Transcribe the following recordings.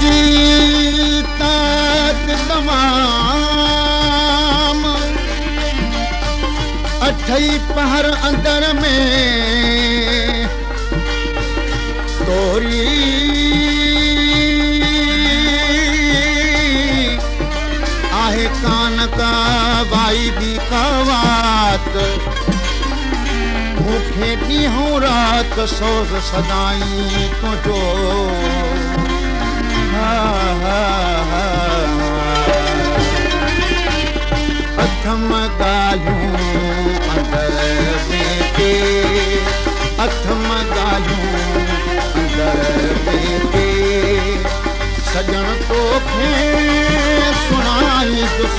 जी तात तमाम अठई पहर अंदर में तोरी आहे कान का वाई भी कवात मूंखे ॾींहों रात सोज़ सदाई तुंहिंजो अथम ॻाल्हियूं अंदर में के अथम ॻाल्हियूं अंदर में के सजण तोखे सुनाई दुस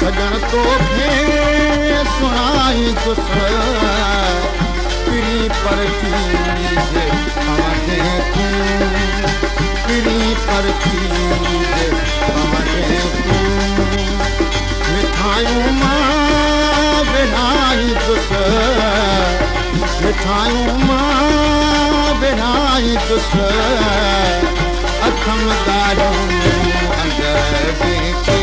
सजण तोखे सुनाई दुस पिरी परची जे पाणे तूं पिरी परची जे पाणे तूं मिठायूं मां विढ़ाई दुस मिठायूं मां विढ़ाई दुस अथम ॻाल्हियूं अंदर में के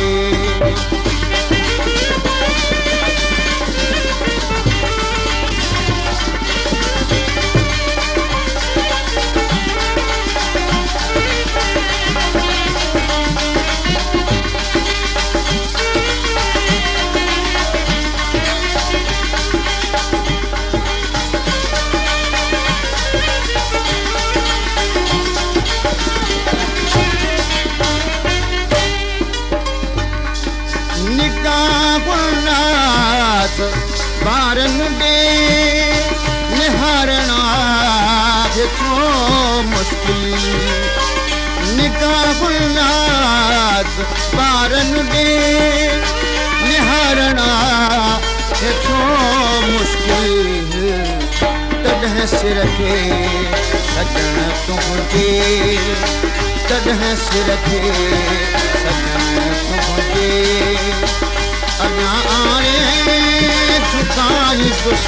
बारन दे निहारणा जेको मुश्किल निगाहुनात बारन दे निहारणा जेको मुश्किल तॾहिं सिर खे सजण तुंहिंजे तॾहिं सिर खे सजण तुंहिंजे अञा आणे झुकाई दुस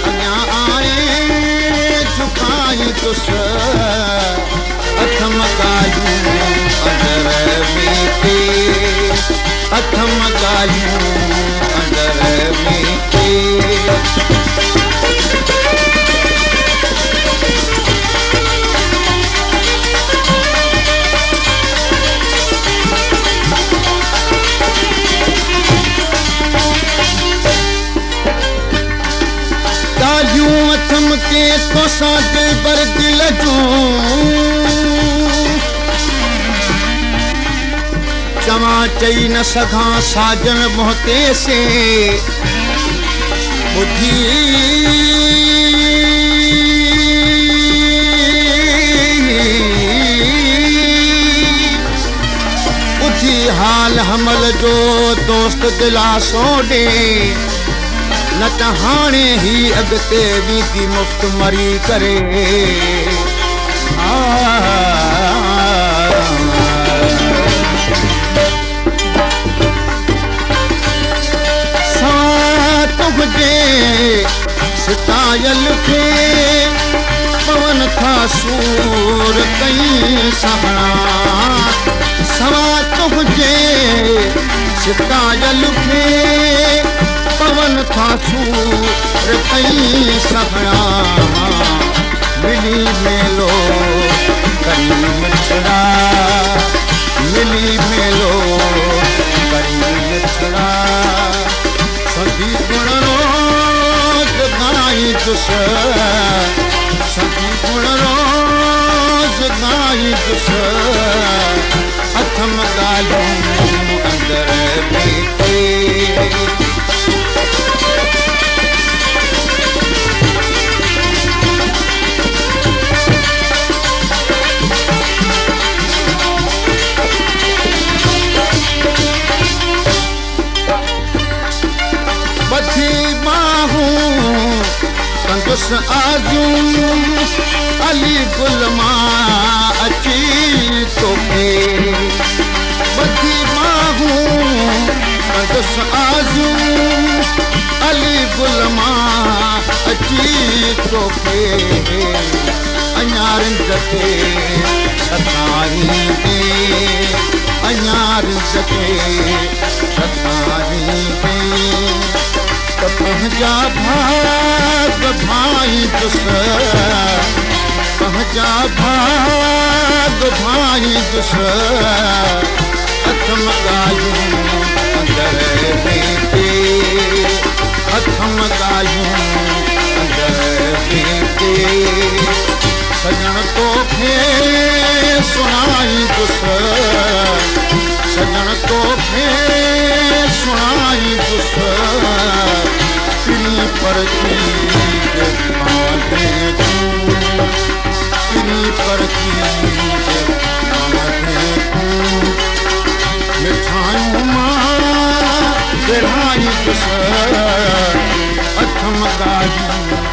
अञा आणे झुकाई दुस अथम ॻाल्हियूं अंदर में के अथम ॻाल्हियूं अंदर में के अथम के तोसां दिलबर दिल जूं चवां चई न सघां साजन मोहते से ॿुधी ॿुधी हाल हमल जो दोस्त दिलासो ॾे न त हाणे ही अॻिते वेंदी मुफ़्त मरी करे तुंहिंजे सितायल खे पवन था सूर कई सभणा सवा तुंहिंजे सितायल खे पवन था सूर कई सभणा मिली मेलो कई मिठड़ा मिली मेलो कई मिठड़ा सदी गुण रोज गाई दुस सदी गुण रोज गाई दुस अथम ॻाल्हियूं अंदर में के कंदुसि आजूं अली गुल मां अची तोखे बधी माहूं कंदुसि आजूं अली गुल मां अची तोखे अञा अञारिंद खे सताईंदे अञारिंद खे सताईंदे त पंहिंजा भाग भाईंदुस पंहिंजा भाग भाईंदुस अथम ॻाल्हियूं अंदर वेठे अथम ॻाल्हियूं अंदर वेठे सजण तोखे सुणाईंदुस सजण तोखे सुणाईंदुस किनी परचीज बांधे तूं किनी परचीज बांधे तूं मिठाइयूं मां विरहाईंदुस अथम ॻाल्हियूं